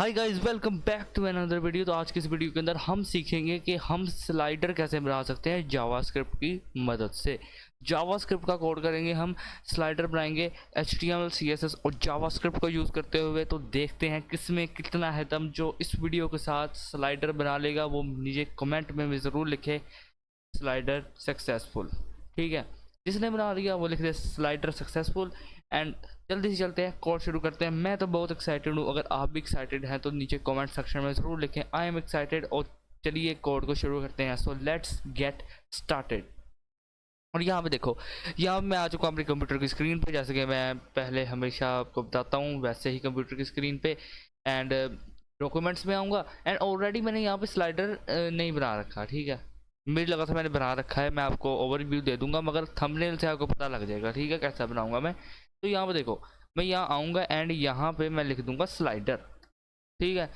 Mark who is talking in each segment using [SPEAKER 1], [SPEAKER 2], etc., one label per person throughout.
[SPEAKER 1] Hi guys, welcome back to another video. तो आज की इस वीडियो के अंदर हम सीखेंगे कि हम स्लाइडर कैसे बना सकते हैं जावास्क्रिप्ट की मदद से। जावास्क्रिप्ट का कोड करेंगे हम, स्लाइडर बनाएंगे HTML CSS और जावास्क्रिप्ट को यूज़ करते हुए। तो देखते हैं किसमें कितना है दम। जो इस वीडियो के साथ स्लाइडर बना लेगा वो नीचे कमेंट में ज़रूर लिखे स्लाइडर सक्सेसफुल। ठीक है, जिसने बना लिया वो लिख दे स्लाइडर सक्सेसफुल। एंड जल्दी से चलते हैं, कोड शुरू करते हैं। मैं तो बहुत एक्साइटेड हूँ, अगर आप भी एक्साइटेड हैं तो नीचे कमेंट सेक्शन में ज़रूर लिखें आई एम एक्साइटेड। और चलिए कोड को शुरू करते हैं। So let's get started. और यहाँ पे देखो, यहाँ मैं आ चुका हूँ अपने कंप्यूटर की स्क्रीन पे, जैसे कि मैं पहले हमेशा आपको बताता हूँ वैसे ही कंप्यूटर की स्क्रीन पे। एंड डॉक्यूमेंट्स में आऊँगा एंड ऑलरेडी मैंने यहाँ पे स्लाइडर नहीं बना रखा। ठीक है, मुझे लगा था मैंने बना रखा है, मैं आपको ओवरव्यू दे दूंगा, मगर थंबनेल से आपको पता लग जाएगा। ठीक है, कैसा बनाऊंगा मैं। तो यहाँ पे देखो, मैं यहाँ आऊँगा एंड यहाँ पे मैं लिख दूंगा स्लाइडर। ठीक है,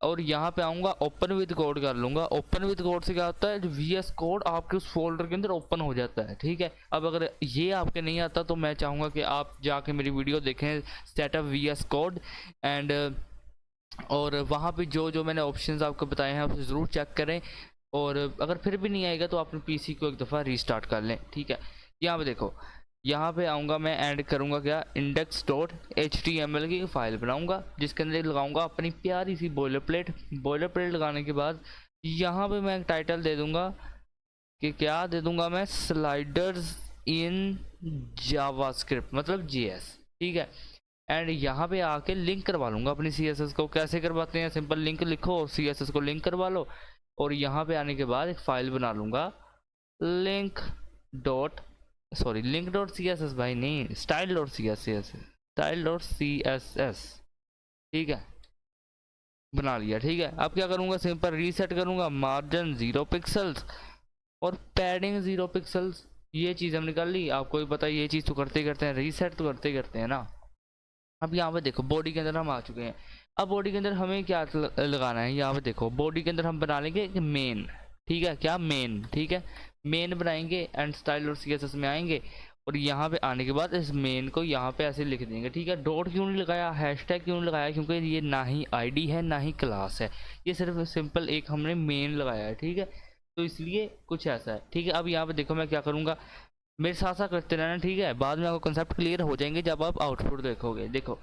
[SPEAKER 1] और यहाँ पे आऊँगा, ओपन विद कोड कर लूँगा। ओपन विद कोड से क्या होता है, जो VS कोड आपके उस फोल्डर के अंदर ओपन हो जाता है। ठीक है, अब अगर ये आपके नहीं आता तो मैं चाहूँगा कि आप जाके मेरी वीडियो देखें सेटअप VS कोड एंड और वहाँ पे जो जो मैंने ऑप्शंस आपको बताए हैं उसे ज़रूर चेक करें। और अगर फिर भी नहीं आएगा तो अपने PC को एक दफ़ा रीस्टार्ट कर लें। ठीक है, यहाँ पे देखो, यहाँ पे आऊँगा मैं एंड करूँगा क्या, index.html की फाइल बनाऊँगा जिसके अंदर लगाऊँगा अपनी प्यारी सी बॉयलर प्लेट लगाने के बाद यहाँ पे मैं एक टाइटल दे दूँगा कि क्या दे दूँगा मैं, स्लाइडर्स इन जावास्क्रिप्ट मतलब JS। ठीक है, एंड यहाँ पे आके लिंक करवा लूँगा अपनी CSS को। कैसे करवाते हैं, सिंपल लिंक लिखो और CSS को लिंक करवा लो। और यहाँ पे आने के बाद एक फाइल बना लूँगा link dot C S S, भाई नहीं, style dot C S S. ठीक है, बना लिया। ठीक है, अब क्या करूँगा, सिंपल रीसेट करूँगा, मार्जिन 0 पिक्सल्स और पैडिंग 0 पिक्सल्स। ये चीज़ हम निकाल ली। आपको भी पता है ये चीज़ तो करते ही करते हैं, रीसेट तो करते ही करते हैं ना। अब यहाँ पे देखो, बॉडी के अंदर हम आ चुके हैं। अब बॉडी के अंदर हमें क्या लगाना है, यहाँ पे देखो, बॉडी के अंदर हम बना लेंगे मेन। ठीक है, क्या मेन। ठीक है, मेन बनाएंगे एंड स्टाइल और CSS में आएंगे और यहाँ पे आने के बाद इस मेन को यहाँ पे ऐसे लिख देंगे। ठीक है, डॉट क्यों नहीं लगाया, हैशटैग क्यों नहीं लगाया, क्योंकि ये ना ही ID है ना ही क्लास है, ये सिर्फ सिंपल एक हमने मेन लगाया है। ठीक है, तो इसलिए कुछ ऐसा है। ठीक है, अब यहाँ पे देखो मैं क्या करूँगा, मेरे साथ साथ करते रहना। ठीक है, बाद में आपको कंसेप्ट क्लियर हो जाएंगे जब आप आउटपुट देखोगे। देखो,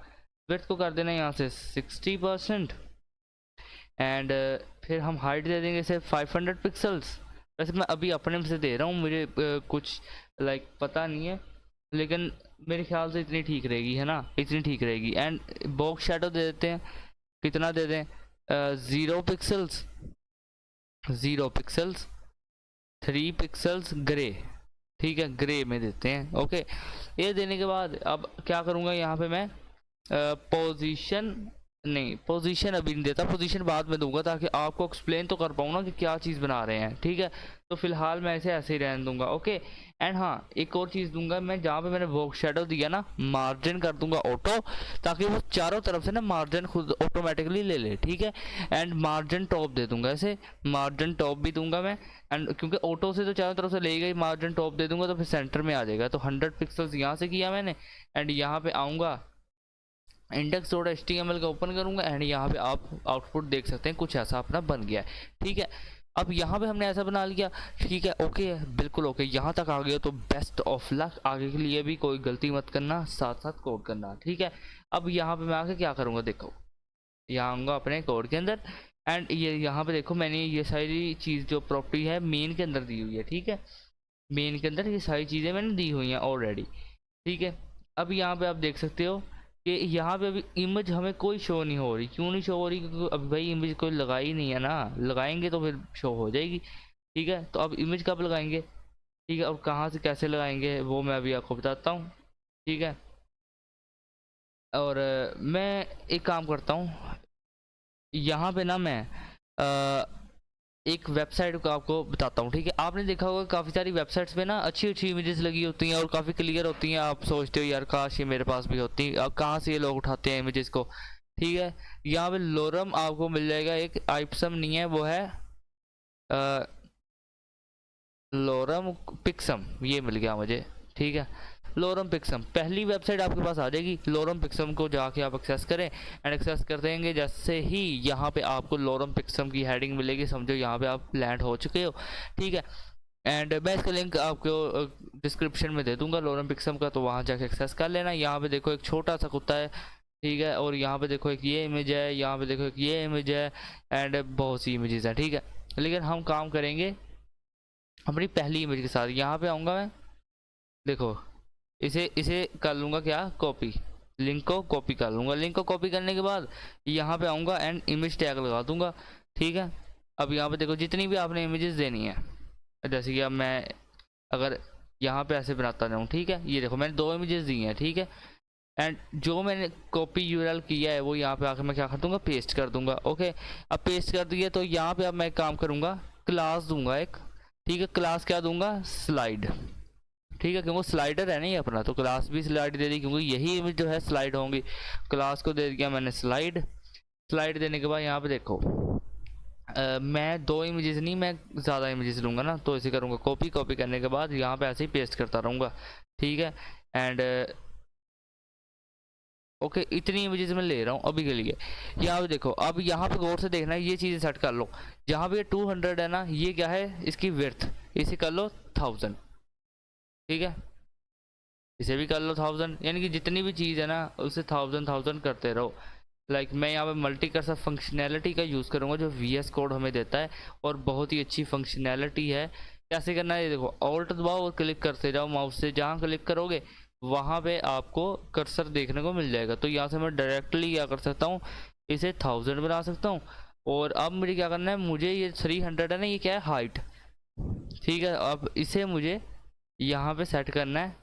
[SPEAKER 1] विड्थ को कर देना यहाँ से 60% एंड फिर हम हाइट दे देंगे इसे 500 पिक्सल्स। वैसे मैं अभी अपने से दे रहा हूँ, मुझे कुछ पता नहीं है, लेकिन मेरे ख्याल से इतनी ठीक रहेगी, है ना, इतनी ठीक रहेगी। एंड बॉक्स शेडो दे देते हैं, कितना दे दें, 0 पिक्सल्स 3 पिक्सल्स ग्रे। ठीक है, ग्रे में देते हैं। ओके, ये देने के बाद अब क्या करूँगा, यहाँ पे मैं पोजीशन नहीं, पोजीशन अभी नहीं देता, पोजीशन बाद में दूंगा ताकि आपको एक्सप्लेन तो कर पाऊँ ना कि क्या चीज़ बना रहे हैं। ठीक है, तो फिलहाल मैं इसे ऐसे ही रहने दूंगा। ओके, एंड हाँ, एक और चीज़ दूंगा मैं, जहाँ पे मैंने बॉक्स शेडो दिया ना, मार्जिन कर दूंगा ऑटो, ताकि वो चारों तरफ से ना मार्जिन खुद ऑटोमेटिकली ले ले। ठीक है, एंड मार्जिन टॉप दे दूंगा, ऐसे मार्जिन टॉप भी दूंगा मैं। एंड क्योंकि ऑटो से तो चारों तरफ से लेगा ही, मार्जिन टॉप दे दूंगा तो फिर सेंटर में आ जाएगा। तो 100 पिक्सल्स यहाँ से किया मैंने एंड यहाँ पे आऊँगा, index.html का ओपन करूंगा एंड यहाँ पे आप आउटपुट देख सकते हैं, कुछ ऐसा अपना बन गया है। ठीक है, अब यहाँ पे हमने ऐसा बना लिया। ठीक है, ओके, बिल्कुल ओके, यहाँ तक आ गया तो बेस्ट ऑफ लक, आगे के लिए भी कोई गलती मत करना, साथ साथ कोड करना। ठीक है, अब यहाँ पे मैं आके क्या करूँगा, देखो, यहाँ आऊँगा अपने कोड के अंदर एंड ये यहाँ पे देखो, मैंने ये सारी चीज़ जो प्रॉपर्टी है मेन के अंदर दी हुई है। ठीक है, मेन के अंदर ये सारी चीज़ें मैंने दी हुई हैं ऑलरेडी। ठीक है, अब यहाँ पे आप देख सकते हो कि यहाँ पे अभी इमेज हमें कोई शो नहीं हो रही। क्यों नहीं शो हो रही, क्योंकि अभी भाई इमेज कोई लगाई नहीं है ना, लगाएंगे तो फिर शो हो जाएगी। ठीक है, तो अब इमेज कब लगाएंगे, ठीक है, और कहाँ से कैसे लगाएंगे वो मैं अभी आपको बताता हूँ। ठीक है, और मैं एक काम करता हूँ, यहाँ पे ना मैं एक वेबसाइट को आपको बताता हूँ। ठीक है, आपने देखा होगा काफ़ी सारी वेबसाइट्स पे ना अच्छी अच्छी इमेजेस लगी होती हैं और काफ़ी क्लियर होती हैं। आप सोचते हो यार काश ये मेरे पास भी होती। अब कहाँ से ये लोग उठाते हैं इमेजेस को। ठीक है, यहाँ पे लोरम आपको मिल जाएगा, एक आइप्सम नहीं है, वो है लोरम पिक्सम, ये मिल गया मुझे। ठीक है, लोरम पिक्सम पहली वेबसाइट आपके पास आ जाएगी। लोरम पिक्सम को जाके आप एक्सेस करें एंड एक्सेस कर देंगे। जैसे ही यहाँ पे आपको लोरम पिक्सम की हेडिंग मिलेगी, समझो यहाँ पे आप लैंड हो चुके हो, ठीक है। एंड मैं इसका लिंक आपको डिस्क्रिप्शन में दे दूंगा लोरम पिक्सम का, तो वहाँ जाके एक्सेस कर लेना। यहाँ पे देखो एक छोटा सा कुत्ता है, ठीक है, और यहाँ पे देखो एक ये इमेज है, यहाँ पे देखो एक ये इमेज है एंड बहुत सी इमेजेस हैं, ठीक है। लेकिन हम काम करेंगे अपनी पहली इमेज के साथ। यहाँ पे आऊँगा मैं, देखो इसे इसे कर लूँगा क्या, कॉपी, लिंक को कॉपी कर लूँगा। लिंक को कॉपी करने के बाद यहाँ पे आऊँगा एंड इमेज टैग लगा दूँगा, ठीक है। अब यहाँ पे देखो जितनी भी आपने इमेजेस देनी है, जैसे कि अब मैं अगर यहाँ पे ऐसे बनाता जाऊँ, ठीक है, ये देखो मैंने 2 इमेजेस दी हैं, ठीक है। एंड जो मैंने कॉपी यूआरएल किया है वो यहाँ पे आकर मैं क्या कर दूँगा, पेस्ट कर दूँगा। ओके, अब पेस्ट कर दिया तो यहाँ पे अब मैं काम करूँगा, क्लास दूंगा एक, ठीक है। क्लास क्या दूंगा, स्लाइड, ठीक है, क्योंकि स्लाइडर है नहीं अपना, तो क्लास भी स्लाइड दे दी, क्योंकि यही इमेज जो है स्लाइड होंगी। क्लास को दे दिया मैंने स्लाइड। स्लाइड देने के बाद यहाँ पे देखो मैं 2 इमेजेस नहीं, मैं ज़्यादा इमेजेस लूँगा ना, तो इसे करूँगा कॉपी। कॉपी करने के बाद यहाँ पे ऐसे ही पेस्ट करता रहूँगा, ठीक है। एंड ओके, इतनी इमेजेस मैं ले रहा हूँ अभी के लिए। यहाँ पे देखो, अब यहाँ पे गौर से देखना है, ये चीज़ें सेट कर लो। जहाँ पे 200 है ना, ये क्या है, इसकी विड्थ, इसे कर लो 1000, ठीक है। इसे भी कर लो 1000, यानी कि जितनी भी चीज़ है ना उसे 1000 करते रहो। लाइक मैं यहाँ पे मल्टी कर्सर फंक्शनैलिटी का यूज़ करूँगा जो VS कोड हमें देता है, और बहुत ही अच्छी फंक्शनैलिटी है। कैसे करना है, ये देखो ऑल्ट दबाओ और क्लिक करते जाओ माउस से, जहाँ क्लिक करोगे वहाँ पे आपको कर्सर देखने को मिल जाएगा। तो यहाँ से मैं डायरेक्टली क्या कर सकता हूँ, इसे 1000 बना सकता हूँ। और अब मुझे क्या करना है, मुझे ये 300 है ना, ये क्या है, हाइट, ठीक है। अब इसे मुझे यहाँ पे सेट करना है,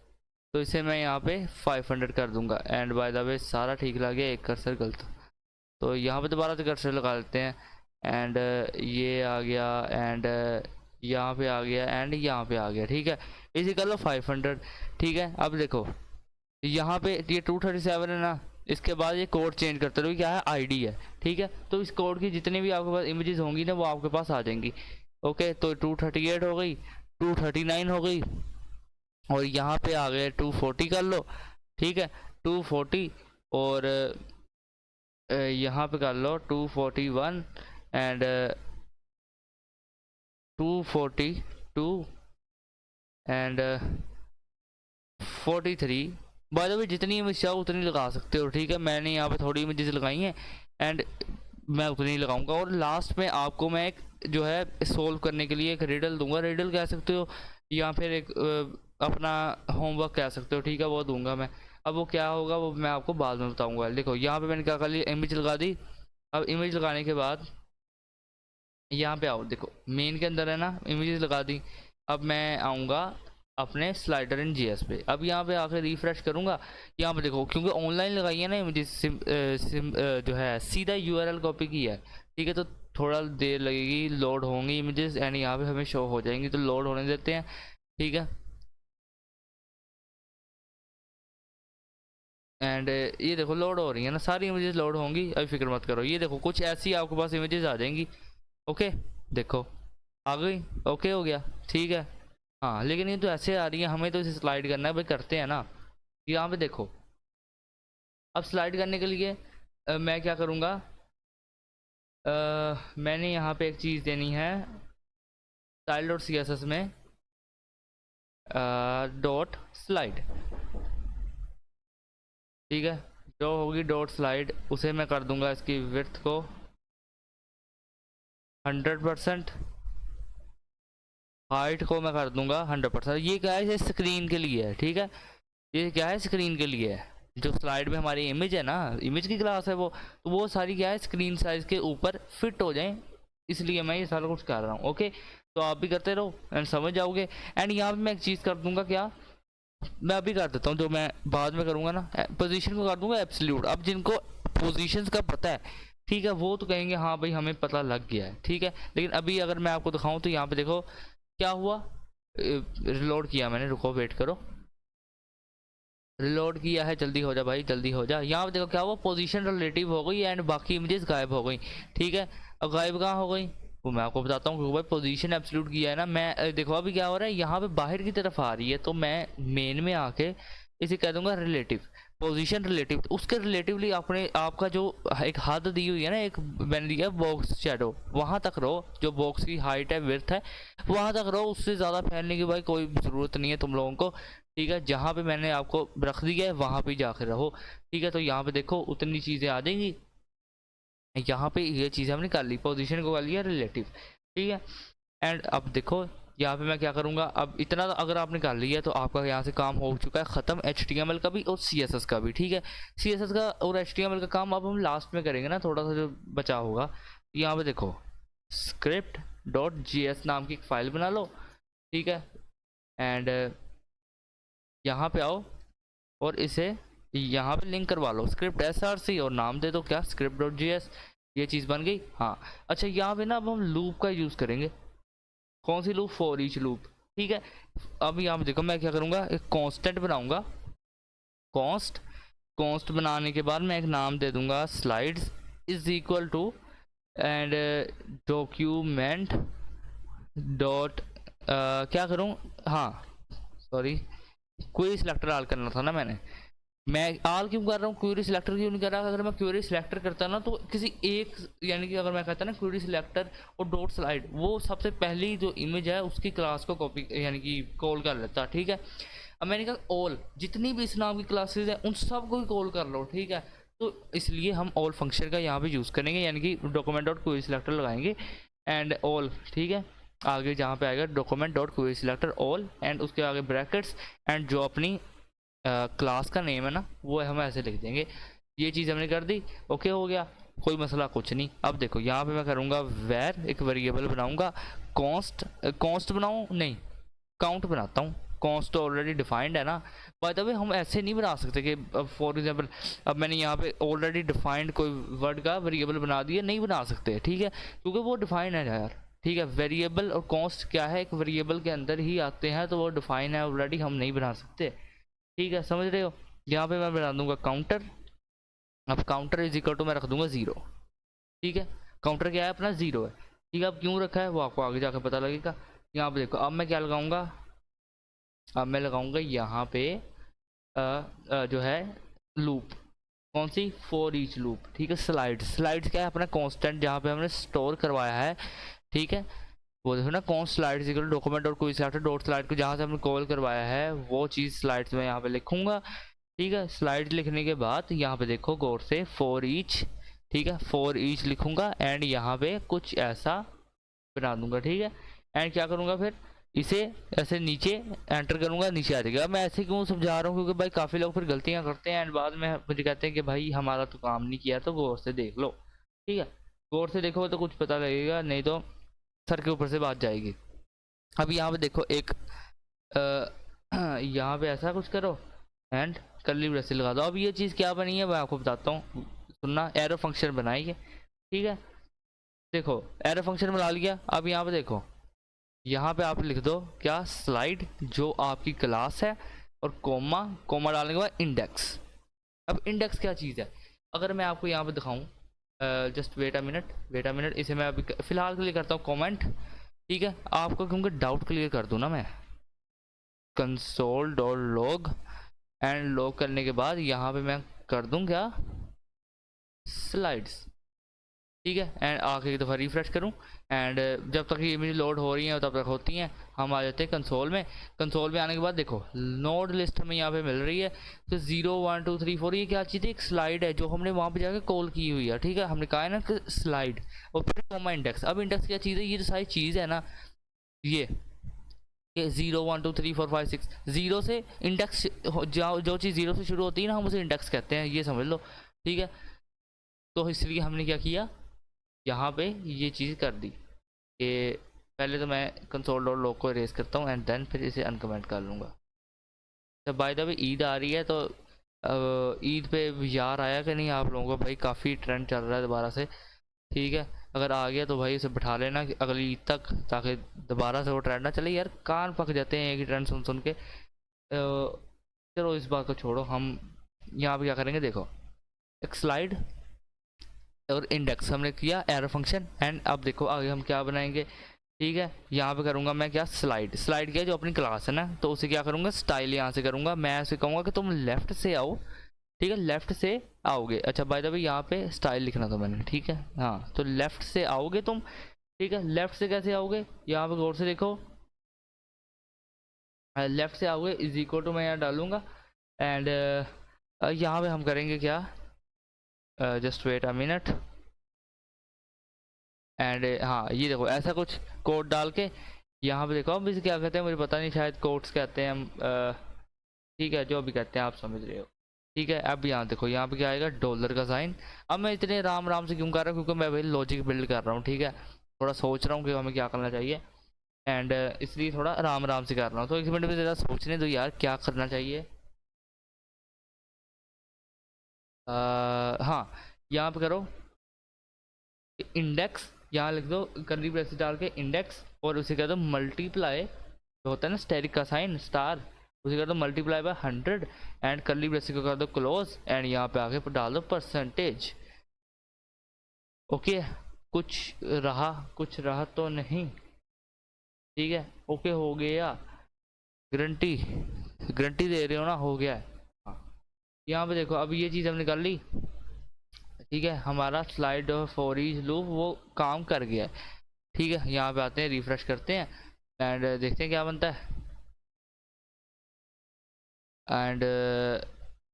[SPEAKER 1] तो इसे मैं यहाँ पे 500 कर दूंगा। एंड बाय द वे सारा ठीक लगा गया, एक कर्सर गलत, तो यहाँ पे दोबारा से कर्सर लगा लेते हैं। एंड ये आ गया, एंड यहाँ पे आ गया, एंड यहाँ पे आ गया, ठीक है। इसे कर लो 500, ठीक है। अब देखो यहाँ पे ये 237 है ना, इसके बाद ये कोड चेंज करते रहो, क्या है, ID है, ठीक है। तो इस कोड की जितनी भी आपके पास इमेजेस होंगी ना वो आपके पास आ जाएंगी। ओके, तो 238 हो गई, 239 हो गई, और यहाँ पे आ गए 240 कर लो, ठीक है, 240। और यहाँ पे कर लो 241 and 242 and 43। By the way जितनी इमेज चाहो उतनी लगा सकते हो, ठीक है। मैंने यहाँ पे थोड़ी इमेजेस लगाई हैं एंड मैं उतनी लगाऊंगा। और लास्ट में आपको मैं एक जो है सोल्व करने के लिए एक रिडल दूंगा, रिडल कह सकते हो या फिर एक अपना होमवर्क कह सकते हो, ठीक है, वो दूंगा मैं। अब वो क्या होगा वो मैं आपको बाद में बताऊंगा। देखो यहाँ पे मैंने क्या कर लिया, इमेज लगा दी। अब इमेज लगाने के बाद यहाँ पे आओ, देखो मेन के अंदर है ना, इमेजेस लगा दी। अब मैं आऊँगा अपने स्लाइडर इन जीएस पे। अब यहाँ पे आकर रिफ्रेश करूँगा, यहाँ पे देखो क्योंकि ऑनलाइन लगाई है ना इमेजेस, जो है सीधा यूआरएल कॉपी की है, ठीक है। तो थोड़ा देर लगेगी, लोड होंगी इमेजेस एंड यहाँ पे हमें शो हो जाएंगी, तो लोड होने देते हैं, ठीक है। एंड ये देखो लोड हो रही है ना, सारी इमेजेस लोड होंगी, अभी फिक्र मत करो। ये देखो कुछ ऐसी आपके पास इमेजेस आ जाएंगी। ओके, देखो आ गई, ओके हो गया, ठीक है। हाँ, लेकिन ये तो ऐसे आ रही है, हमें तो इसे स्लाइड करना है भाई, करते हैं ना। यहाँ पे देखो, अब स्लाइड करने के लिए मैं क्या करूँगा, मैंने यहाँ पे एक चीज़ देनी है style.css में डॉट स्लाइड, ठीक है। जो होगी डॉट स्लाइड उसे मैं कर दूंगा इसकी विड्थ को 100%, हाइट को मैं कर दूंगा 100%। ये क्या है, ये स्क्रीन के लिए है, ठीक है। ये क्या है, स्क्रीन के लिए है। जो स्लाइड में हमारी इमेज है ना, इमेज की क्लास है वो, तो वो सारी क्या है, स्क्रीन साइज के ऊपर फिट हो जाए, इसलिए मैं ये सारा कुछ कर रहा हूँ। ओके, तो आप भी करते रहो एंड समझ जाओगे। एंड यहाँ पे मैं एक चीज़ कर दूंगा, क्या मैं अभी कर देता हूँ, जो मैं बाद में करूँगा ना, पोजीशन को कर दूंगा एब्सोल्यूट। अब जिनको पोजीशंस का पता है, ठीक है, वो तो कहेंगे हाँ भाई हमें पता लग गया है, ठीक है। लेकिन अभी अगर मैं आपको दिखाऊँ तो यहाँ पे देखो क्या हुआ, रिलोड किया मैंने, रुको वेट करो, रिलोड किया है, जल्दी हो जा भाई, जल्दी हो जा। यहाँ पे देखो क्या हुआ, पोजीशन रिलेटिव हो गई एंड बाकी इमेजेस गायब हो गई, ठीक है। अब गायब कहाँ हो गई, वो मैं आपको बताता हूँ, क्योंकि भाई पोजीशन एब्सोल्यूट किया है ना मैं। देखो अभी क्या हो रहा है, यहाँ पे बाहर की तरफ आ रही है, तो मैं मेन में आके इसे कह दूंगा रिलेटिव पोजीशन रिलेटिव। उसके रिलेटिवली आपने आपका जो एक हद दी हुई है ना, एक मैंने दिया बॉक्स शेडो, वहां तक रहो। जो बॉक्स की हाइट है विड्थ है वहां तक रहो, उससे ज़्यादा फैलने की भाई कोई ज़रूरत नहीं है तुम लोगों को। ठीक है, जहाँ पे मैंने आपको रख दिया है वहां पे जाके रहो। ठीक है, तो यहाँ पे देखो उतनी चीज़ें आ जाएंगी। यहाँ पे ये चीज़ हमने कर ली, पोजीशन को कर लिया रिलेटिव। ठीक है, एंड अब देखो यहाँ पे मैं क्या करूँगा, अब इतना अगर आपने कर लिया तो आपका यहाँ से काम हो चुका है ख़त्म, HTML का भी और CSS का भी। ठीक है, CSS का और HTML का काम अब हम लास्ट में करेंगे ना, थोड़ा सा जो बचा होगा। यहाँ पे देखो script.js नाम की एक फाइल बना लो। ठीक है, एंड यहाँ पे आओ और इसे यहाँ पे लिंक करवा लो स्क्रिप्ट src और नाम दे दो क्या, script.js। ये चीज़ बन गई। हाँ अच्छा, यहाँ पे ना अब हम लूप का यूज़ करेंगे। कौन सी लूप, फॉर ईच लूप। ठीक है, अब यहाँ पे देखो मैं क्या करूँगा, एक कांस्टेंट बनाऊंगा। कॉन्स्ट बनाने के बाद मैं एक नाम दे दूंगा slides is equal to and document dot क्या करूँ, हाँ सॉरी क्वेरी सिलेक्टर आल करना था ना मैंने। मैं आल क्यों कर रहा हूँ, क्वेरी सिलेक्टर क्यों नहीं कर रहा। अगर मैं क्वेरी सिलेक्टर करता ना तो किसी एक, यानी कि अगर मैं कहता ना क्वेरी सिलेक्टर और डॉट स्लाइड, वो सबसे पहली जो इमेज है उसकी क्लास को कॉपी यानी कि कॉल कर लेता। ठीक है, अब मैंने कहा ऑल जितनी भी इस नाम की क्लासेज हैं उन सब को ही कॉल कर लो। ठीक है, तो इसलिए हम ऑल फंक्शन का यहाँ पे यूज़ करेंगे, यानी कि डॉक्यूमेंट डॉट क्वेरी सिलेक्टर लगाएंगे एंड ऑल। ठीक है, आगे जहाँ पे आएगा document dot query selector all and उसके आगे ब्रैकेट्स एंड जो अपनी क्लास का नेम है ना वो हम ऐसे लिख देंगे। ये चीज़ हमने कर दी, ओके हो गया, कोई मसला कुछ नहीं। अब देखो यहाँ पे मैं करूँगा वेर, एक वेरिएबल बनाऊँगा कॉन्स्ट बनाऊँ नहीं काउंट बनाता हूँ। कॉन्स्ट तो ऑलरेडी डिफाइंड है ना। बाय द वे हम ऐसे नहीं बना सकते कि फॉर एग्जांपल अब मैंने यहाँ पे ऑलरेडी डिफाइंड कोई वर्ड का वेरिएबल बना दिया, नहीं बना सकते। ठीक है, क्योंकि वो डिफाइन है यार। ठीक है, वेरिएबल और कॉन्स्ट क्या है, एक वेरिएबल के अंदर ही आते हैं, तो वो डिफाइन है ऑलरेडी, हम नहीं बना सकते। ठीक है, समझ रहे हो। यहाँ पे मैं बना दूंगा काउंटर। अब काउंटर इज इक्वल टू मैं रख दूंगा 0। ठीक है, काउंटर क्या है अपना 0 है। ठीक है, अब क्यों रखा है वो आपको आगे जाकर पता लगेगा। यहाँ पे देखो अब मैं क्या लगाऊंगा, अब मैं लगाऊंगा यहाँ पे जो है लूप। कौन सी, फॉर ईच लूप। ठीक है, स्लाइड्स क्या है अपना कांस्टेंट जहाँ पे हमने स्टोर करवाया है। ठीक है, वो देखो ना कौन स्लाइड्स इक्वल डॉक्यूमेंट और कोई सिलेक्टर डॉट स्लाइड को जहाँ से हमने कॉल करवाया है वो चीज़ स्लाइड्स में यहाँ पे लिखूंगा। ठीक है, स्लाइड्स लिखने के बाद यहाँ पे देखो गौर से फॉर ईच। ठीक है, फॉर ईच लिखूंगा एंड यहाँ पे कुछ ऐसा बना दूंगा। ठीक है, एंड क्या करूँगा फिर इसे ऐसे नीचे एंटर करूँगा, नीचे आ जाएगा। मैं ऐसे क्यों समझा रहा हूँ, क्योंकि भाई काफ़ी लोग फिर गलतियाँ करते हैं एंड बाद में मुझे कहते हैं कि भाई हमारा तो काम नहीं किया, तो गौर से देख लो। ठीक है, गौर से देखो तो कुछ पता लगेगा, नहीं तो सर के ऊपर से बात जाएगी। अब यहाँ पे देखो एक यहाँ पे ऐसा कुछ करो एंड कर्ली ब्रेसेस लगा दो। अब ये चीज़ क्या बनी है मैं आपको बताता हूँ, सुनना। एरो फंक्शन बनाई है। ठीक है, देखो एरो फंक्शन बना लिया। अब यहाँ पे देखो, यहाँ पे आप लिख दो क्या, स्लाइड जो आपकी क्लास है और कोमा, कोमा डालने के बाद इंडेक्स। अब इंडेक्स क्या चीज़ है, अगर मैं आपको यहाँ पे दिखाऊँ, जस्ट वेट अ मिनट, इसे मैं अभी फिलहाल के लिए करता हूँ कमेंट। ठीक है, आपको क्योंकि डाउट क्लियर कर दूँ ना मैं, console dot log and log करने के बाद यहाँ पे मैं कर दूँ क्या, स्लाइड्स। ठीक है, एंड आके एक दफ़ा रिफ्रेश करूँ एंड जब तक ये इमेज लोड हो रही है तब तक होती हैं, हम आ जाते हैं कंसोल में। कंसोल में आने के बाद देखो नोड लिस्ट हमें यहाँ पे मिल रही है, तो 0 1 2 3 4 ये क्या चीज़ है, एक स्लाइड है जो हमने वहाँ पे जाके कॉल की हुई है। ठीक है, हमने कहा है ना कि स्लाइड और फिर कोमा इंडेक्स। अब इंडेक्स क्या चीज़ है, ये जो सारी चीज़ है ना, ये 0 1 2 3 4 5 6 0 से इंडेक्स, जो चीज़ 0 से शुरू होती है ना हम उसे इंडेक्स कहते हैं, ये समझ लो। ठीक है, तो इसलिए हमने क्या किया, यहाँ पे ये चीज़ कर दी कि पहले तो मैं कंसोल डॉट लॉग को इरेज करता हूँ एंड देन फिर इसे अनकमेंट कर लूँगा। तो बाय द वे ईद आ रही है, तो ईद पे यार आया कि नहीं आप लोगों का, भाई काफ़ी ट्रेंड चल रहा है दोबारा से। ठीक है, अगर आ गया तो भाई उसे बिठा लेना अगली ईद तक, ताकि दोबारा से वो ट्रेंड ना चले। यार कान पक जाते हैं एक ही ट्रेंड सुन सुन के। चलो इस बात को छोड़ो, हम यहाँ पे क्या करेंगे, देखो एक स्लाइड और इंडेक्स हमने किया एरो फंक्शन। एंड अब देखो आगे हम क्या बनाएंगे, ठीक है। यहाँ पे करूँगा मैं क्या, स्लाइड। स्लाइड क्या है, जो अपनी क्लास है ना, तो उसे क्या करूँगा, स्टाइल यहाँ से करूँगा। मैं ऐसे कहूँगा कि तुम लेफ्ट से आओ, ठीक है, लेफ्ट से आओगे। अच्छा बाय द वे यहाँ पे स्टाइल लिखना था मैंने, ठीक है। हाँ तो लेफ्ट से आओगे तुम, ठीक है। लेफ्ट से कैसे आओगे, यहाँ पे गौर से देखो, लेफ्ट से आओगे इज इक्वल टू, मैं यहाँ डालूंगा। एंड यहाँ पे हम करेंगे क्या, just wait a minute. And हाँ ये देखो ऐसा कुछ कोड डाल के यहाँ पे देखो, अब इसे क्या कहते हैं मुझे पता नहीं, शायद कोड्स कहते हैं हम, ठीक है जो भी कहते हैं आप समझ रहे हो, ठीक है। अब यहाँ देखो यहाँ पे क्या आएगा, डॉलर का साइन। अब मैं इतने राम राम से क्यों कर रहा हूँ, क्योंकि मैं भाई लॉजिक बिल्ड कर रहा हूँ, ठीक है। थोड़ा सोच रहा हूँ कि हमें क्या करना चाहिए, एंड इसलिए थोड़ा राम राम से कर रहा हूँ। तो 1 मिनट में ज़रा सोचने दो यार क्या करना चाहिए। हाँ यहाँ पे करो इंडेक्स, यहाँ लिख दो कर्ली ब्रेसेस डाल के इंडेक्स, और उसे कह दो मल्टीप्लाई, जो होता है ना स्टेरिक का साइन स्टार, उसे कर दो multiply by 100। And curly braces को कर दो क्लोज, एंड यहाँ पे आके डाल दो परसेंटेज। ओके कुछ रहा तो नहीं, ठीक है। ओके हो गया, गारंटी गारंटी दे रहे हो ना, हो गया है। हाँ यहाँ पे देखो अब ये चीज़ हमने कर ली, ठीक है। हमारा स्लाइड और फॉर ईच लूप वो काम कर गया है, ठीक है। यहाँ पे आते हैं, रिफ्रेश करते हैं, एंड देखते हैं क्या बनता है। एंड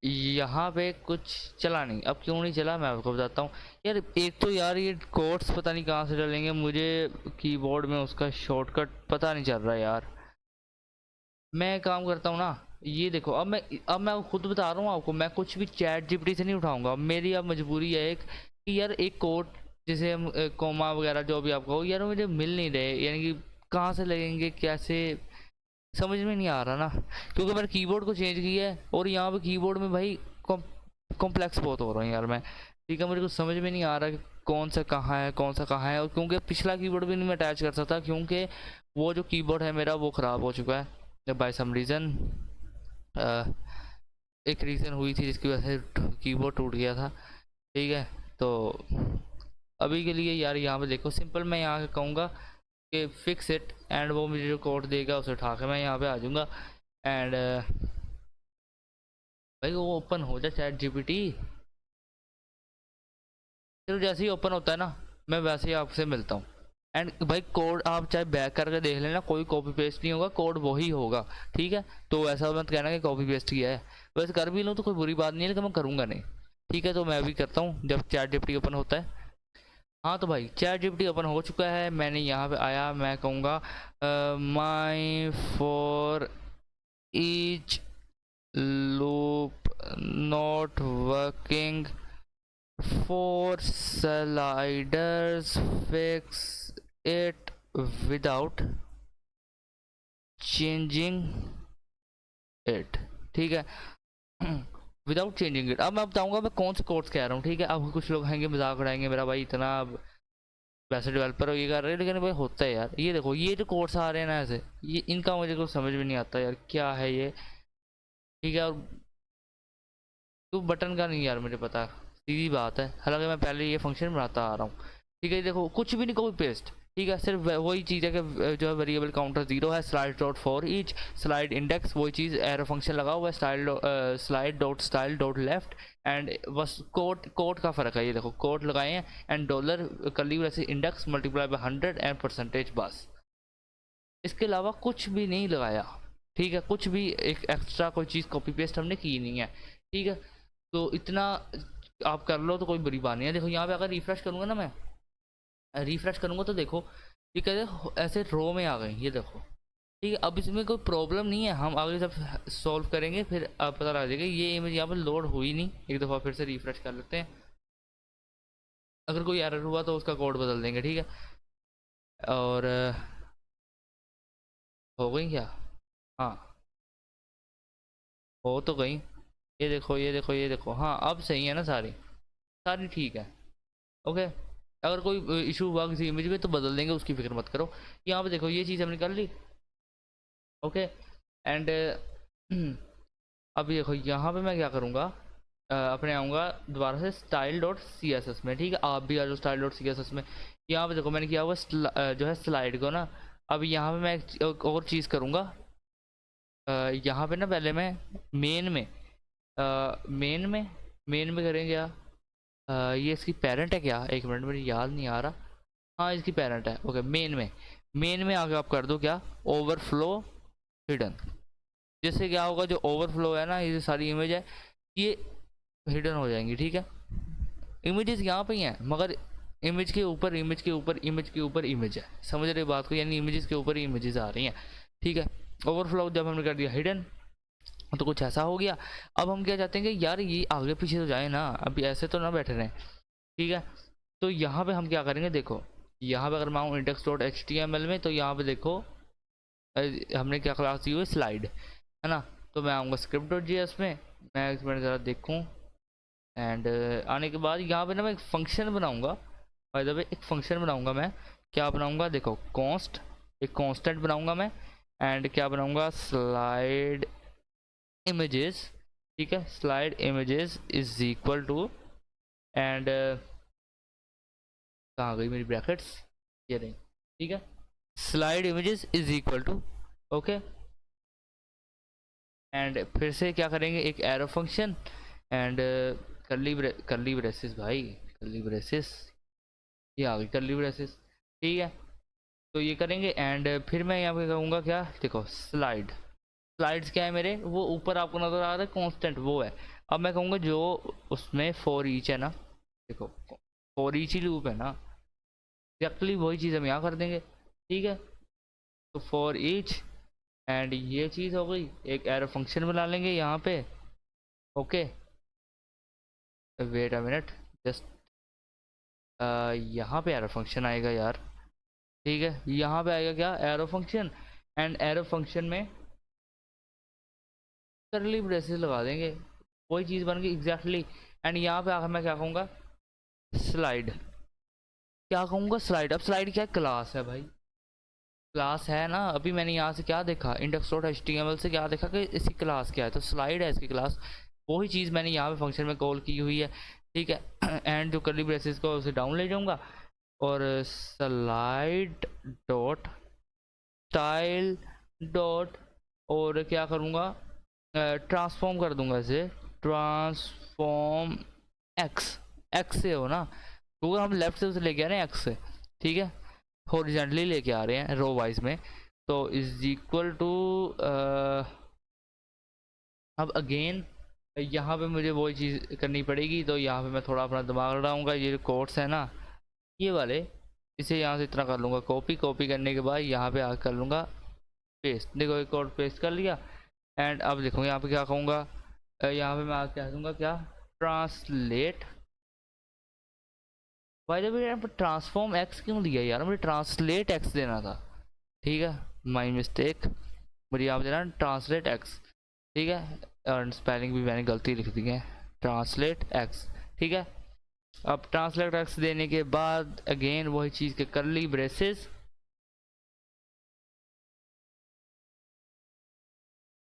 [SPEAKER 1] यहाँ पे कुछ चला नहीं। अब क्यों नहीं चला मैं आपको बताता हूँ। यार एक तो यार ये कोड्स पता नहीं कहाँ से डलेंगे, मुझे कीबोर्ड में उसका शॉर्टकट पता नहीं चल रहा यार। मैं काम करता हूँ ना, ये देखो अब मैं खुद बता रहा हूँ आपको, मैं कुछ भी चैट जीपीटी से नहीं उठाऊंगा। अब मेरी अब मजबूरी है एक कि यार एक कोड, जैसे हम कोमा वगैरह जो भी आप कहो, यार मुझे मिल नहीं रहे, यानी कि कहाँ से लगेंगे कैसे, समझ में नहीं आ रहा ना। क्योंकि मैंने कीबोर्ड को चेंज किया है, और यहाँ पे कीबोर्ड में भाई कॉम्प्लेक्स बहुत हो रहा है यार मैं, ठीक है। मुझे कुछ समझ में नहीं आ रहा कि कौन सा कहाँ है कौन सा कहाँ है। और क्योंकि पिछला कीबोर्ड भी नहीं मैं अटैच कर सकता, क्योंकि वो जो कीबोर्ड है मेरा वो ख़राब हो चुका है बाय सम रीज़न। एक रीज़न हुई थी जिसकी वजह से कीबोर्ड टूट गया था, ठीक है। तो अभी के लिए यार यहाँ पे देखो सिंपल, मैं यहाँ कहूँगा कि फिक्स इट, एंड वो मुझे जो कोड देगा उसे उठा के मैं यहाँ पे आ जाऊँगा। एंड भाई वो ओपन हो जाए चैट जीपीटी, फिर जैसे ही ओपन होता है ना, मैं वैसे ही आपसे मिलता हूँ। एंड भाई कोड आप चाहे बैक करके देख लेना, कोई कॉपी पेस्ट नहीं होगा, कोड वही होगा, ठीक है। तो ऐसा मत कहना कि कॉपी पेस्ट किया है। वैसे कर भी लूँ तो कोई बुरी बात नहीं है, लेकिन मैं करूँगा नहीं, ठीक है। तो मैं भी करता हूँ जब चैट जीपीटी ओपन होता है। हाँ तो भाई चैट जीपीटी ओपन हो चुका है, मैंने यहाँ पे आया, मैं कहूँगा माई for each loop not working for sliders, fix it without changing it, ठीक है। Without changing it. अब मैं बताऊंगा मैं कौन से कोड्स कह रहा हूँ, ठीक है। अब कुछ लोग हैंगे मजाक उड़ाएंगे मेरा, भाई इतना वैसे डेवलपर हो ये कर रहे हैं, लेकिन भाई होता है यार। ये देखो ये जो कोड्स आ रहे हैं ना ऐसे, ये इनका मुझे कुछ समझ में नहीं आता यार क्या है ये, ठीक है। और तो बटन का नहीं यार मुझे पता, सीधी बात है। हालांकि मैं पहले ये फंक्शन बनाता आ रहा हूँ, ठीक है। देखो कुछ भी नहीं कॉपी पेस्ट, ठीक है। सिर्फ वही चीज़ है कि जो है वेरिएबल काउंटर 0 है, slide dot for each slide index वही चीज़, एरो फंक्शन लगा हुआ है, slide dot style dot left. And बस कोड का फ़र्क है, ये देखो कोड लगाए हैं, एंड डॉलर कर्ली वैसे index multiply by 100 and percentage, बस इसके अलावा कुछ भी नहीं लगाया, ठीक है। कुछ भी एक एक्स्ट्रा कोई चीज़ कॉपी पेस्ट हमने की नहीं है, ठीक है। तो इतना आप कर लो तो कोई बुरी बात नहीं है। देखो यहाँ पे अगर रिफ्रेश करूँगा ना, मैं रिफ्रेश करूँगा तो देखो ये कहते ऐसे रो में आ गए, ये देखो, ठीक है। अब इसमें कोई प्रॉब्लम नहीं है, हम आगे जब सॉल्व करेंगे फिर आप पता लग जाएगा। ये इमेज यहाँ पर लोड हुई नहीं, एक दफ़ा फिर से रिफ्रेश कर लेते हैं। अगर कोई एरर हुआ तो उसका कोड बदल देंगे, ठीक है। और हो गई क्या, हाँ हो तो गई। ये देखो ये देखो ये देखो, हाँ अब सही है ना, सारी सारी ठीक है, ओके। अगर कोई इशू हुआ किसी इमेज में तो बदल देंगे, उसकी फिक्र मत करो। यहाँ पे देखो ये चीज़ हमने कर ली, ओके। एंड अब देखो यहाँ पे मैं क्या करूँगा, अपने आऊँगा दोबारा से style dot C S S में, ठीक है। आप भी आ जाओ style dot C S S में। यहाँ पे देखो मैंने किया हुआ जो है स्लाइड को ना, अब यहाँ पे मैं एक और चीज़ करूँगा। यहाँ पे ना पहले मैं मेन में मेन में करेंगे क्या, ये इसकी पेरेंट है क्या, एक मिनट मेरी याद नहीं आ रहा। हाँ इसकी पेरेंट है, ओके। मेन में आगे आप कर दो क्या, ओवरफ्लो हिडन। जिससे क्या होगा, जो ओवरफ्लो है ना, ये जो सारी इमेज है ये हिडन हो जाएंगी, ठीक है। इमेजेस यहाँ पे ही हैं, मगर इमेज के ऊपर इमेज के ऊपर इमेज के ऊपर इमेज है, समझ रहे बात को, यानी इमेजेस के ऊपर ही इमेजेस आ रही हैं, ठीक है। ओवरफ्लो जब हमने कर दिया हिडन, तो कुछ ऐसा हो गया। अब हम क्या चाहते हैं कि यार ये आगे पीछे तो जाए ना, अभी ऐसे तो ना बैठे रहें, ठीक है। तो यहाँ पे हम क्या करेंगे, देखो यहाँ पे अगर मैं आऊँ index dot H T M L में, तो यहाँ पे देखो हमने क्या क्लास दी हुई स्लाइड, है ना। तो मैं आऊँगा स्क्रिप्ट डॉट जी एस में, मैं एक मिनट ज़रा देखूँ। एंड आने के बाद यहाँ पे ना मैं एक फंक्शन बनाऊँगा, बाय द वे एक फंक्शन बनाऊँगा मैं। क्या बनाऊँगा, देखो कॉन्स्ट, एक कांस्टेंट बनाऊँगा मैं। एंड क्या बनाऊँगा, स्लाइड इमेजेस, ठीक है। Slide images is equal to, and कहाँ गई मेरी ब्रैकेट्स, ये रही, ठीक है। Slide images is equal to, okay. And फिर से क्या करेंगे, एक arrow function, and curly braces भाई, करली ब्रेसेस, ये आ गई करली ब्रेसेस, ठीक है। तो ये करेंगे। एंड फिर मैं यहाँ पे कहूँगा क्या, देखो स्लाइड्स क्या है मेरे, वो ऊपर आपको नजर आ रहा है कांस्टेंट, वो है। अब मैं कहूँगा जो उसमें फॉर ईच है ना, देखो फॉर ईच ही लूप है ना, एग्जैक्टली वही चीज़ हम यहाँ कर देंगे, ठीक है। तो फॉर ईच, एंड ये चीज़ हो गई। एक एरो फंक्शन बना लेंगे यहाँ पे, okay. Wait a minute, just यहाँ पे एरो फंक्शन आएगा यार, ठीक है। यहाँ पे आएगा क्या, arrow function. And arrow function में करली ब्रेसेस लगा देंगे, वही चीज़ बन गई एग्जैक्टली। एंड यहाँ पे आकर मैं क्या कहूँगा, स्लाइड, क्या कहूँगा स्लाइड। अब स्लाइड क्या क्लास है भाई, क्लास है ना। अभी मैंने यहाँ से क्या देखा, index dot H T M L से क्या देखा कि इसकी क्लास क्या है, तो स्लाइड है इसकी क्लास। वही चीज़ मैंने यहाँ पे फंक्शन में कॉल की हुई है, ठीक है। एंड जो करली ब्रेसेस को उसे डाउन ले जाऊँगा, और स्लाइड डॉट स्टाइल डॉट, और क्या करूँगा, ट्रांसफॉर्म कर दूंगा इसे, ट्रांसफॉर्म एक्स, एक्स से हो ना, क्योंकि हम लेफ्ट से उसे लेके आ रहे हैं एक्स से, ठीक है। हॉरिजॉन्टली लेके आ रहे हैं रो वाइज में, तो इज इक्वल टू, अब अगेन यहाँ पे मुझे वही चीज़ करनी पड़ेगी। तो यहाँ पे मैं थोड़ा अपना दिमाग लड़ाऊंगा, ये जो कोड्स है ना ये वाले, इसे यहाँ से इतना कर लूँगा कॉपी, कॉपी करने के बाद यहाँ पे आ कर लूँगा पेस्ट। देखो एक कोड पेस्ट कर लिया। एंड अब देखो यहाँ पे क्या कहूँगा, यहाँ पे मैं आके कह दूँगा क्या, ट्रांसलेट, भाई जब यहाँ पर ट्रांसफॉर्म एक्स क्यों दिया यार, मुझे ट्रांसलेट एक्स देना था, ठीक है। माई मिस्टेक, मुझे यहाँ पे देना ट्रांसलेट एक्स, ठीक है। और स्पेलिंग भी मैंने गलती लिख दी है, ट्रांसलेट एक्स, ठीक है। अब ट्रांसलेट एक्स देने के बाद अगेन वही चीज़ के करली ब्रेसेस,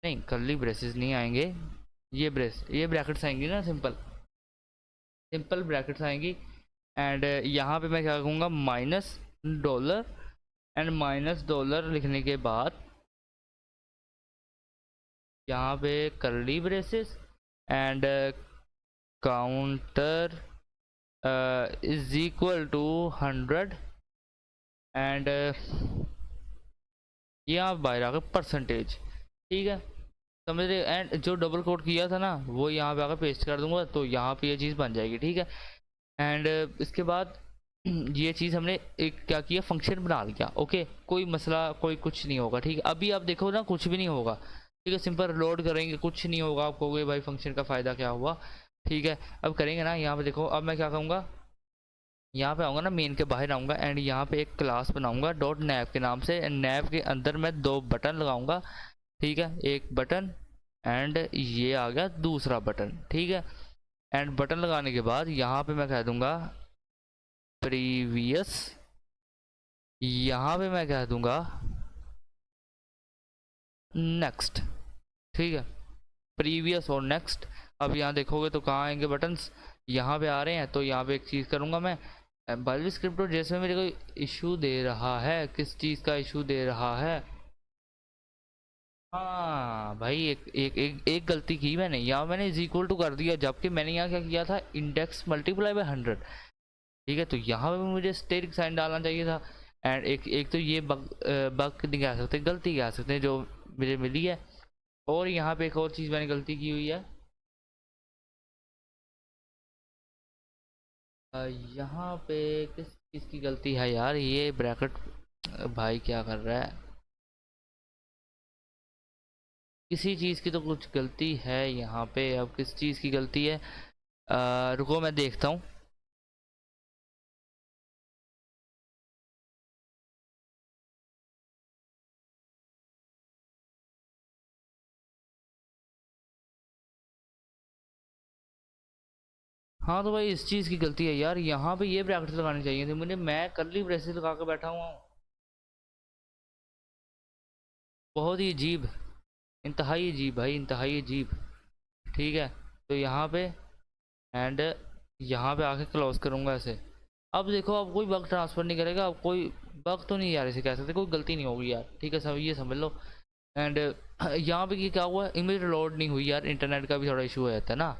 [SPEAKER 1] नहीं करली ब्रेसेस नहीं आएंगे, ये ब्रैकेट्स आएंगी ना, सिंपल सिंपल ब्रैकेट्स आएंगी। एंड यहाँ पे मैं क्या कहूँगा, minus dollar, and minus dollar लिखने के बाद यहाँ पे curly braces, and counter is equal to 100, and यहाँ बाहर आ गया परसेंटेज, ठीक है, समझ रहे। एंड जो डबल कोट किया था ना वो यहाँ पे आकर पेस्ट कर दूंगा, तो यहाँ पे ये चीज़ बन जाएगी, ठीक है। एंड इसके बाद ये चीज़ हमने एक क्या किया, फंक्शन बना लिया, ओके। कोई मसला कोई कुछ नहीं होगा, ठीक है। अभी आप देखो ना कुछ भी नहीं होगा, ठीक है। सिंपल लोड करेंगे कुछ नहीं होगा, आप कहोगे भाई फंक्शन का फ़ायदा क्या हुआ, ठीक है। अब करेंगे ना, यहाँ पे देखो, अब मैं क्या कहूँगा, यहाँ पे आऊँगा ना, मेन के बाहर आऊँगा, एंड यहाँ पे एक क्लास बनाऊँगा डॉट नैव के नाम से, एंड नैव के अंदर मैं 2 बटन लगाऊँगा, ठीक है। एक बटन, एंड ये आ गया दूसरा बटन, ठीक है। एंड बटन लगाने के बाद यहाँ पे मैं कह दूँगा प्रीवियस, यहाँ पे मैं कह दूँगा नेक्स्ट, ठीक है। प्रीवियस और नेक्स्ट, अब यहाँ देखोगे तो कहाँ आएंगे बटन्स, यहाँ पे आ रहे हैं। तो यहाँ पे एक चीज़ करूँगा मैं, बाइल स्क्रिप्ट जैसे मेरे को इशू दे रहा है, किस चीज़ का इशू दे रहा है। हाँ भाई, एक गलती की मैंने, यहाँ मैंने इज इक्वल टू कर दिया, जबकि मैंने यहाँ क्या किया था, इंडेक्स मल्टीप्लाई बाय 100। ठीक है, तो यहाँ पे मुझे स्टेरिक साइन डालना चाहिए था। एंड एक एक तो ये बग बग नहीं कह सकते, गलती कह सकते हैं जो मुझे मिली है। और यहाँ पे एक और चीज़ मैंने गलती की हुई है, यहाँ पे किस चीज़ की गलती है यार, ये ब्रैकेट भाई क्या कर रहा है, किसी चीज़ की तो कुछ गलती है यहाँ पे। अब किस चीज़ की गलती है, रुको मैं देखता हूँ। हाँ तो भाई इस चीज़ की गलती है यार, यहाँ पे ये ब्रैकेट लगानी चाहिए थी मुझे, मैं कर्ली ब्रेसेस लगा के बैठा हुआ हूँ। बहुत ही अजीब, इंतहाई अजीब भाई, इंतहाई अजीब। ठीक है, तो यहाँ पे एंड यहाँ पे आके क्लोज करूँगा ऐसे। अब देखो, अब कोई बग ट्रांसफ़र नहीं करेगा, अब कोई बग तो नहीं यार इसे कह सकते, कोई गलती नहीं होगी यार। ठीक है, सब ये समझ लो। एंड यहाँ पे ये क्या हुआ, इमेज लोड नहीं हुई यार, इंटरनेट का भी थोड़ा इशू हो जाता है ना,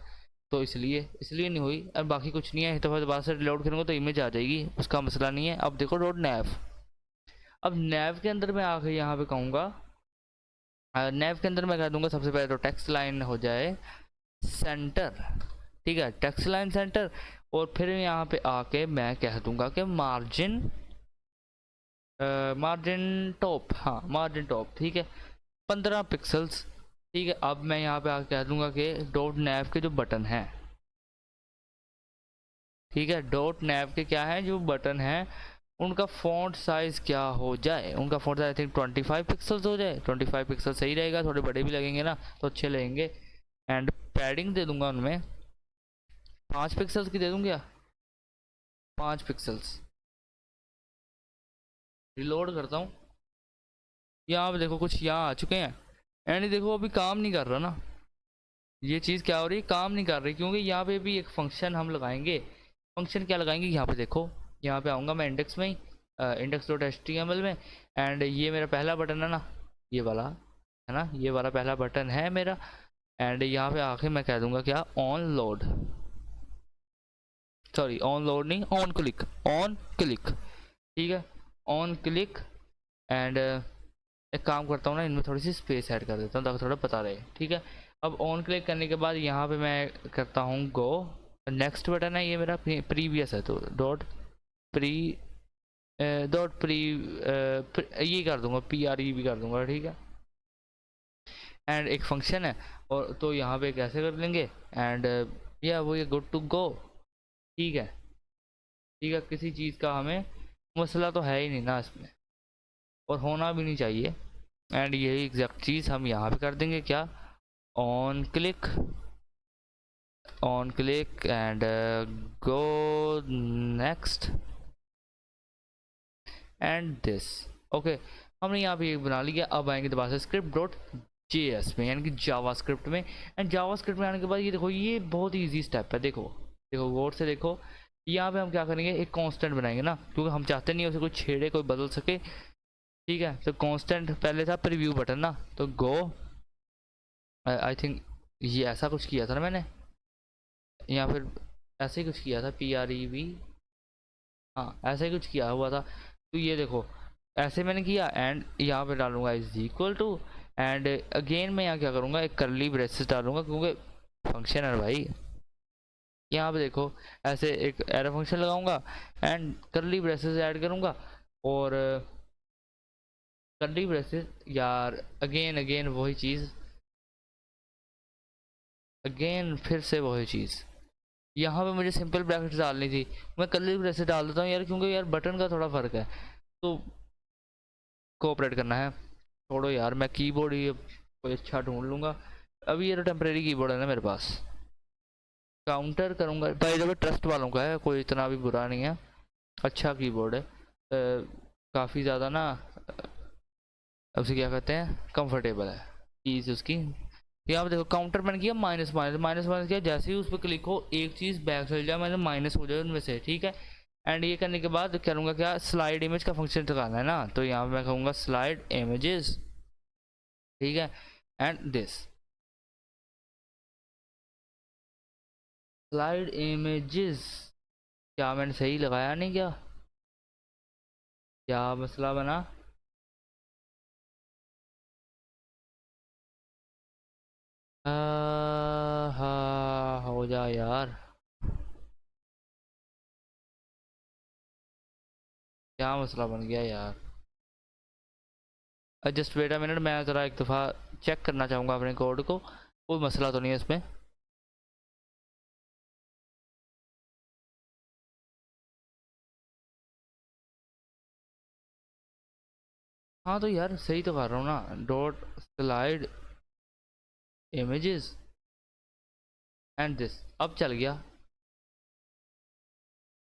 [SPEAKER 1] तो इसलिए नहीं हुई। और बाकी कुछ नहीं है, तो फिर दोबारा से रिलोड करूँगा तो इमेज आ जाएगी, उसका मसला नहीं है। अब देखो डॉट नैव, अब नैव के अंदर मैं आके यहाँ पे कहूँगा, नैव के अंदर मैं कह दूंगा सबसे पहले तो टेक्स्ट लाइन हो जाए सेंटर। ठीक है, टेक्स्ट लाइन सेंटर। और फिर यहाँ पे आके मैं कह दूंगा कि मार्जिन, मार्जिन टॉप, हाँ मार्जिन टॉप। ठीक है, 15 पिक्सल्स। ठीक है, अब मैं यहाँ पे आके कह दूंगा कि डॉट नैव के जो बटन हैं, ठीक है, डॉट नैव के क्या है जो बटन है, उनका फॉन्ट साइज क्या हो जाए, उनका font size I think 25 pixels हो जाए। 25 पिक्सल सही रहेगा, थोड़े बड़े भी लगेंगे ना तो अच्छे लगेंगे। एंड पैडिंग दे दूंगा उनमें 5 पिक्सल्स की दे दूँ क्या, 5 पिक्सल्स। रिलोड करता हूँ, यहाँ पे देखो कुछ यहाँ आ चुके हैं। एंड ये देखो अभी काम नहीं कर रहा ना, ये चीज़ क्या हो रही है, काम नहीं कर रही, क्योंकि यहाँ पे भी एक फंक्शन हम लगाएंगे। फंक्शन क्या लगाएंगे, यहाँ पे देखो, यहाँ पे आऊँगा मैं इंडेक्स में ही, index dot H T M L में। एंड ये मेरा पहला बटन है ना, ये वाला है ना, ये वाला पहला बटन है मेरा। एंड यहाँ पे आके मैं कह दूंगा क्या, on load, sorry on load नहीं, ऑन क्लिक, ऑन क्लिक। ठीक है, ऑन क्लिक। एंड एक काम करता हूँ ना, इनमें थोड़ी सी स्पेस ऐड कर देता हूँ ताकि थोड़ा पता रहे। ठीक है, अब ऑन क्लिक करने के बाद यहाँ पे मैं करता हूँ गो, नेक्स्ट बटन है ये मेरा, प्रीवियस है तो डॉट प्री, डॉट प्री, ये कर दूंगा, पी आर ई भी कर दूंगा। ठीक है, एंड एक फंक्शन है, और तो यहाँ पे कैसे कर लेंगे। एंड या वो ये गुड टू गो। ठीक है, ठीक है, किसी चीज़ का हमें मसला तो है ही नहीं ना इसमें, और होना भी नहीं चाहिए। एंड यही एग्जैक्ट चीज़ हम यहाँ पे कर देंगे क्या, on click, on click and go next and this. Okay, हमने यहाँ पे एक बना लिया। अब आएंगे दोबारा से स्क्रिप्ट डॉट JS में, यानी कि जावा स्क्रिप्ट में। एंड जावा स्क्रिप्ट में आने के बाद ये देखो, ये बहुत ही ईजी स्टेप है। देखो देखो गौर से देखो, यहाँ पे हम क्या करेंगे, एक कांस्टेंट बनाएंगे ना, क्योंकि हम चाहते नहीं उसे कोई छेड़े, कोई बदल सके। ठीक है, तो कांस्टेंट पहले था प्रीव्यू बटन ना, तो गो, आई थिंक ये ऐसा कुछ किया था ना मैंने, या फिर ऐसे ही कुछ किया था, PREV, हाँ ऐसा ही कुछ किया हुआ था। तो ये देखो ऐसे मैंने किया, एंड यहाँ पे डालूंगा is equal to. And again मैं यहाँ क्या करूँगा, एक करली ब्रेसेस डालूंगा, क्योंकि फंक्शन है भाई। यहाँ पे देखो ऐसे एक एरर फंक्शन लगाऊंगा, एंड करली ब्रेसेस ऐड करूँगा। और करली ब्रेसेस यार, अगेन अगेन वही चीज़, अगेन फिर से वही चीज़। यहाँ पे मुझे सिंपल ब्रैकेट डालनी थी, मैं करली ब्रेसेस डाल देता हूँ यार, क्योंकि यार बटन का थोड़ा फ़र्क है, तो कोऑपरेट करना है। छोड़ो यार, मैं कीबोर्ड ही अब कोई अच्छा ढूंढ लूँगा। अभी ये तो टेम्परेरी कीबोर्ड है ना मेरे पास, काउंटर करूँगा भाई। देखो ट्रस्ट वालों का है, कोई इतना भी बुरा नहीं है, अच्छा कीबोर्ड है। काफ़ी ज़्यादा ना, उसे क्या कहते हैं, कंफर्टेबल है कीज़ उसकी। यहाँ पे देखो काउंटर मैंने किया माइनस माइनस माइनस माइनस किया, जैसे ही उस पर क्लिक हो एक चीज़ बैक चल जाए मैंने माइनस हो जाए उनमें से, ठीक है। एंड ये करने के बाद करूँगा क्या, स्लाइड इमेज का फंक्शन लगाना है ना, तो यहाँ पे मैं कहूँगा स्लाइड इमेजेस, ठीक है। एंड दिस स्लाइड इमेजेस, क्या मैंने सही लगाया नहीं क्या, क्या मसला बना। हाँ हो जा यार, क्या मसला बन गया यार। जस्ट वेट अ मिनट, मैं ज़रा एक दफ़ा चेक करना चाहूँगा अपने कोड को, कोई मसला तो नहीं है इसमें। हाँ तो यार सही तो कर रहा हूँ ना, dot slide images and this, अब चल गया।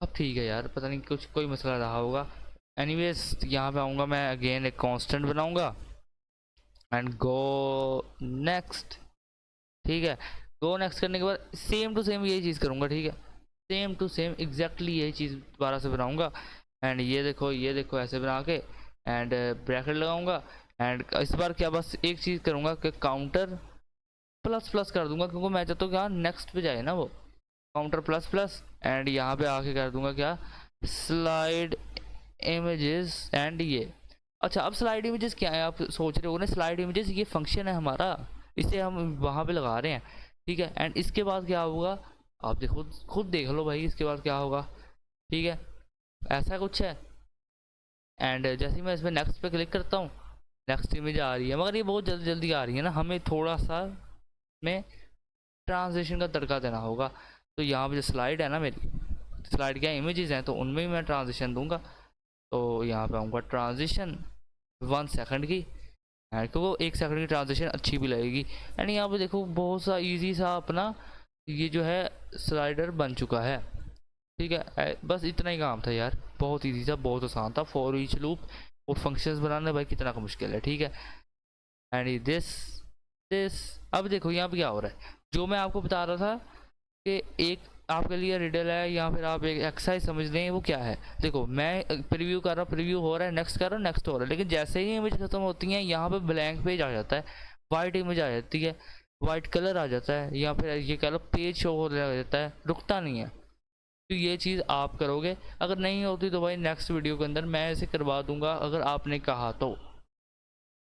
[SPEAKER 1] अब ठीक है यार, पता नहीं कुछ कोई मसला रहा होगा। एनीवेज यहाँ पे आऊँगा मैं, अगेन एक कांस्टेंट बनाऊँगा एंड गो नेक्स्ट, ठीक है। गो नेक्स्ट करने के बाद सेम टू सेम यही चीज़ करूँगा, ठीक है। सेम टू सेम एग्जैक्टली यही चीज़ दोबारा से बनाऊँगा। एंड ये देखो ऐसे बना के एंड ब्रैकेट लगाऊंगा। एंड इस बार क्या बस एक चीज़ करूँगा कि काउंटर प्लस प्लस कर दूंगा, क्योंकि मैं चाहता हूँ क्या नेक्स्ट पे जाए ना वो, काउंटर प्लस प्लस। एंड यहाँ पे आके कर दूंगा क्या, स्लाइड इमेजेस एंड ये। अच्छा अब स्लाइड इमेजेस क्या है, आप सोच रहे हो ना, स्लाइड इमेजेस ये फंक्शन है हमारा, इसे हम वहाँ पे लगा रहे हैं, ठीक है। एंड इसके बाद क्या होगा, आप देखो खुद देख लो भाई, इसके बाद क्या होगा, ठीक है। ऐसा कुछ है। एंड जैसे ही मैं इसमें नेक्स्ट पे क्लिक करता हूँ, नेक्स्ट इमेज आ रही है, मगर ये बहुत जल्दी जल्दी आ रही है ना, हमें थोड़ा सा में ट्रांजिशन का तड़का देना होगा। तो यहाँ पे जो स्लाइड है ना मेरी, स्लाइड क्या इमेजेस हैं, तो उनमें भी मैं ट्रांजिशन दूंगा। तो यहाँ पे आऊँगा ट्रांजिशन 1 सेकंड की, एंड क्योंकि 1 सेकंड की ट्रांजिशन अच्छी भी लगेगी। एंड यहाँ पे देखो बहुत सा इजी सा अपना ये जो है स्लाइडर बन चुका है, ठीक है। बस इतना ही काम था यार, बहुत इजी था, बहुत आसान था। फॉर ईच लूप और फंक्शंस बनाना भाई कितना का मुश्किल है, ठीक है। एंड दिस अब देखो यहाँ पे क्या हो रहा है, जो मैं आपको बता रहा था कि एक आपके लिए रिडल है या फिर आप एक एक्सरसाइज समझ लें, वो क्या है। देखो मैं प्रीव्यू कर रहा हूँ, प्रीव्यू हो रहा है, नेक्स्ट कर रहा हूँ, नेक्स्ट हो रहा है, लेकिन जैसे ही इमेज खत्म होती है यहाँ पे ब्लैंक पेज आ जाता है, वाइट इमेज आ जाती है, वाइट कलर आ जाता है, या फिर ये कह लो पेज शो हो जाता है, रुकता नहीं है। तो ये चीज़ आप करोगे, अगर नहीं होती तो भाई नेक्स्ट वीडियो के अंदर मैं इसे करवा दूंगा, अगर आपने कहा तो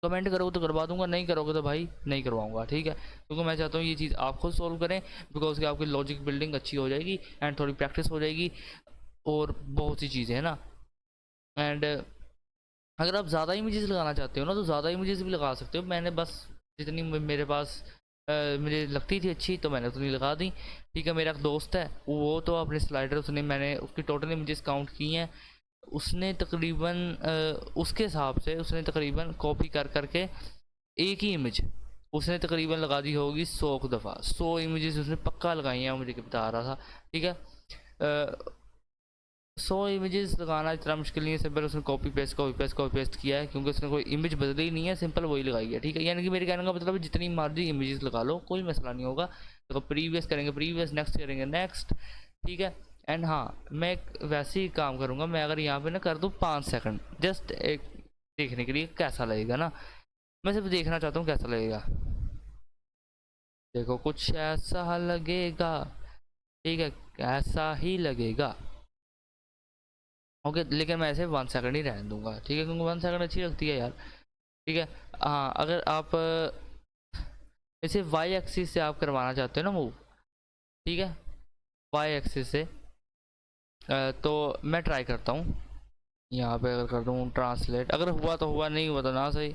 [SPEAKER 1] कमेंट करोगे तो करवा दूंगा, नहीं करोगे तो भाई नहीं करवाऊंगा, ठीक है। क्योंकि मैं चाहता हूँ ये चीज़ आप खुद सोल्व करें, बिकॉज कि आपकी लॉजिक बिल्डिंग अच्छी हो जाएगी एंड थोड़ी प्रैक्टिस हो जाएगी और बहुत सी चीज़ें हैं ना। एंड अगर आप ज़्यादा इमेजेस लगाना चाहते हो ना, तो ज़्यादा इमेजेस भी लगा सकते हो। मैंने बस जितनी मेरे पास मुझे लगती थी अच्छी, तो मैंने उतनी लगा दी, ठीक है। मेरा एक दोस्त है, वो तो अपने स्लाइडर उसने, मैंने उसकी टोटल इमेजेस काउंट की हैं, उसने तकरीबन उसके हिसाब से उसने तकरीबन कॉपी कर करके एक ही इमेज उसने तकरीबन लगा दी होगी 100 दफ़ा, 100 इमेजेस उसने पक्का लगाई हैं, मुझे बता रहा था, ठीक है। 100 इमेजेस लगाना इतना मुश्किल नहीं है, सिंपल उसने copy paste copy paste copy paste किया है, क्योंकि उसने कोई इमेज बदली ही नहीं है, सिंपल वही लगाई है, ठीक है। यानी कि मेरे कहने का मतलब जितनी मर्जी इमेजेस लगा लो कोई मसला नहीं होगा। तो प्रीवियस करेंगे प्रीवियस, नेक्स्ट करेंगे नेक्स्ट, ठीक है। एंड हाँ मैं एक वैसे ही काम करूँगा, मैं अगर यहाँ पे ना कर दूँ 5 सेकंड, जस्ट एक देखने के लिए कैसा लगेगा ना, मैं सिर्फ देखना चाहता हूँ कैसा लगेगा। देखो कुछ ऐसा लगेगा, ठीक है, ऐसा ही लगेगा, ओके। लेकिन मैं ऐसे 1 सेकंड ही रहने दूंगा, ठीक है, क्योंकि 1 सेकंड अच्छी लगती है यार, ठीक है। हाँ अगर आप इसे वाई एक्सिस से आप करवाना चाहते हो ना मूव, ठीक है, वाई एक्सिस से, तो मैं ट्राई करता हूँ। यहाँ पे अगर कर दूँ ट्रांसलेट, अगर हुआ तो हुआ, नहीं हुआ तो ना सही।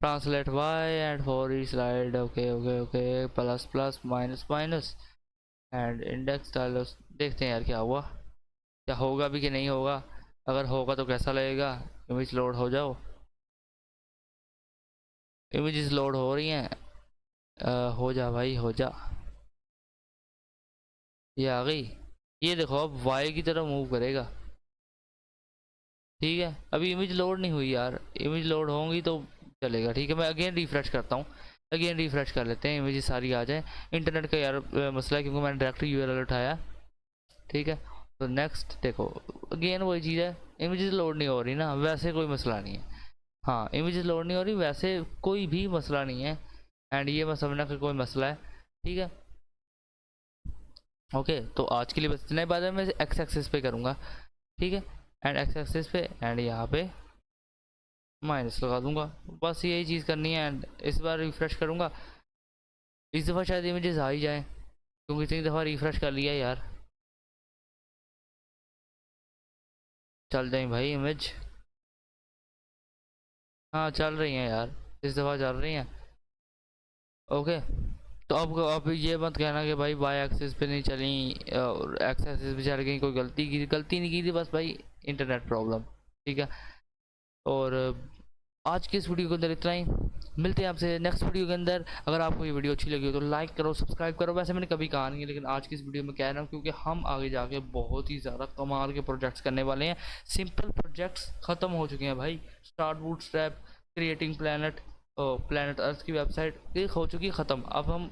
[SPEAKER 1] Translate Y and for each slide, okay okay okay, plus plus minus minus and index डालो, देखते हैं यार क्या हुआ, क्या होगा भी कि नहीं होगा। अगर होगा तो कैसा लगेगा। इमेज लोड हो जाओ, इमेजेस लोड हो रही हैं, हो जा भाई हो जा, ये आ गई। ये देखो अब वाई की तरफ मूव करेगा, ठीक है। अभी इमेज लोड नहीं हुई यार, इमेज लोड होंगी तो चलेगा, ठीक है। मैं अगेन रिफ्रेश करता हूँ, अगेन रिफ्रेश कर लेते हैं, इमेजेस सारी आ जाए। इंटरनेट का यार मसला है, क्योंकि मैंने डायरेक्ट यूआरएल उठाया, ठीक है। तो नेक्स्ट देखो, अगेन वही चीज़ है, इमेजेस लोड नहीं हो रही ना, वैसे कोई मसला नहीं है। हाँ, इमेजेस लोड नहीं हो रही, वैसे कोई भी मसला नहीं है। एंड ये मैं समझना कि कोई मसला है, ठीक है। ओके, तो आज के लिए बस इतना ही। बाद में मैं एक्स एक्सेस पे करूँगा, ठीक है। एंड एक्स एक्सेस पे एंड यहाँ पे माइनस लगा दूंगा, बस यही चीज़ करनी है। एंड इस बार रिफ्रेश करूँगा, इस दफ़ा शायद इमेजेस आ ही जाए, क्योंकि इतनी दफ़ा रिफ्रेश कर लिया यार। चल जाए भाई इमेज, हाँ चल रही हैं यार, इस दफ़ा चल रही हैं। ओके, तो अब ये मत कहना कि भाई वाई एक्सिस पे नहीं चली और एक्स एक्सिस पे चल गई, कोई गलती नहीं की थी, बस भाई इंटरनेट प्रॉब्लम, ठीक है। और आज के इस वीडियो के अंदर इतना ही, मिलते हैं आपसे नेक्स्ट वीडियो के अंदर। अगर आपको ये वीडियो अच्छी लगी हो तो लाइक करो, सब्सक्राइब करो। वैसे मैंने कभी कहा नहीं है, लेकिन आज की इस वीडियो में कह रहा हूँ, क्योंकि हम आगे जाके बहुत ही ज़्यादा कमाल के प्रोजेक्ट्स करने वाले हैं। सिंपल प्रोजेक्ट्स ख़त्म हो चुके हैं भाई, start bootstrap, creating planet, planet earth की वेबसाइट एक हो चुकी है ख़त्म। अब हम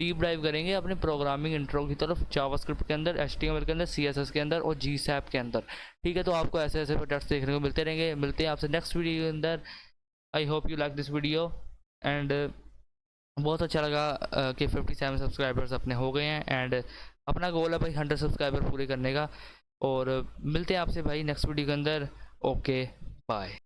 [SPEAKER 1] डीप डाइव करेंगे अपने प्रोग्रामिंग इंट्रो की तरफ, जावास्क्रिप्ट के अंदर, एचटीएमएल के अंदर, सीएसएस के अंदर और जीसैप के अंदर, ठीक है। तो आपको ऐसे ऐसे प्रोजेक्ट्स देखने को मिलते रहेंगे। मिलते हैं आपसे नेक्स्ट वीडियो के अंदर। I hope you like this video and बहुत अच्छा लगा कि 57 सब्सक्राइबर्स अपने हो गए हैं। एंड अपना गोल है भाई 100 सब्सक्राइबर पूरे करने का। और मिलते हैं आपसे भाई नेक्स्ट वीडियो के अंदर। Okay bye.